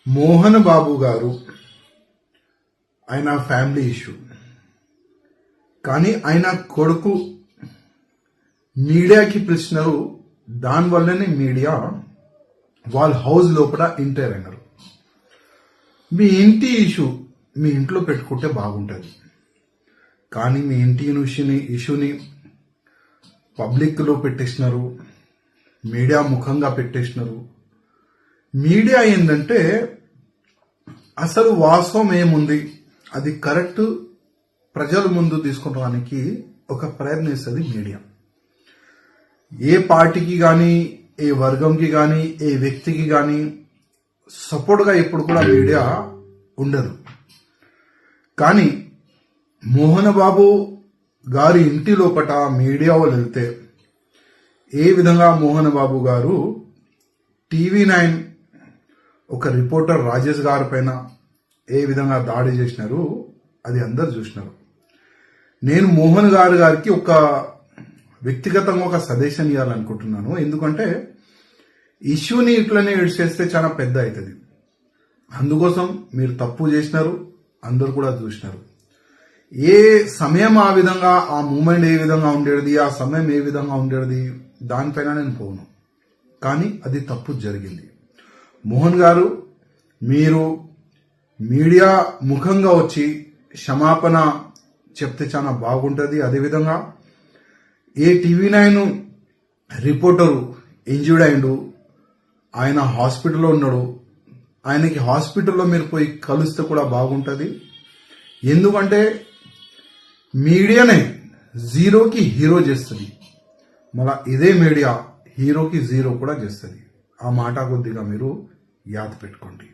మోహన్ బాబు గారు ఆయన family issue, కానీ ఆయన కొడుకు మీడియాకి పిలిచినారు. దానివల్లనే మీడియా వాళ్ళ హౌస్ లోపల ఎంటర్ అయినారు. మీ ఇంటి ఇష్యూ మీ ఇంట్లో పెట్టుకుంటే బాగుంటుంది, కానీ మీ ఇంటి ఇష్యూని పబ్లిక్లో పెట్టేసినారు, మీడియా ముఖంగా పెట్టేసినారు. మీడియా ఏంటంటే అసలు వాస్తవం ఏముంది అది కరెక్ట్ ప్రజల ముందు తీసుకురావడానికి ఒక ప్రయత్నిస్తుంది మీడియా. ఏ పార్టీకి కానీ, ఏ వర్గంకి కానీ, ఏ వ్యక్తికి కానీ సపోర్ట్గా ఎప్పుడు కూడా మీడియా ఉండదు. కానీ మోహన్ బాబు గారి ఇంటి లోపట మీడియా వాళ్ళు వెళ్తే ఏ విధంగా మోహన్ బాబు గారు TV9 ఒక రిపోర్టర్ రాజేష్ గారి పైన ఏ విధంగా దాడి చేసినారు అది అందరు చూసినారు. నేను మోహన్ గారికి ఒక వ్యక్తిగతంగా ఒక సజెషన్ ఇవ్వాలనుకుంటున్నాను. ఎందుకంటే ఇష్యూని ఇట్లనే చేస్తే చాలా పెద్ద అవుతుంది. అందుకోసం మీరు తప్పు చేసినారు, అందరు కూడా చూసినారు. ఏ సమయం ఆ విధంగా, ఆ మూమెంట్ ఏ విధంగా ఉండేది, ఆ సమయం ఏ విధంగా ఉండేది దానిపైన నేను పోను, కానీ అది తప్పు జరిగింది. మోహన్ గారు, మీరు మీడియా ముఖంగా వచ్చి క్షమాపణ చెప్తే చాలా బాగుంటుంది. అదేవిధంగా ఏ TV9 రిపోర్టరు ఇంజూర్డ్ అయిండు, ఆయన హాస్పిటల్లో ఉన్నాడు, ఆయనకి హాస్పిటల్లో మీరు పోయి కలిస్తే కూడా బాగుంటుంది. ఎందుకంటే మీడియానే జీరోకి హీరో చేస్తుంది, మళ్ళా ఇదే మీడియా హీరోకి జీరో కూడా చేస్తుంది. ఆ మాట కొద్దిగా మీరు యాద పెట్టుకోండి.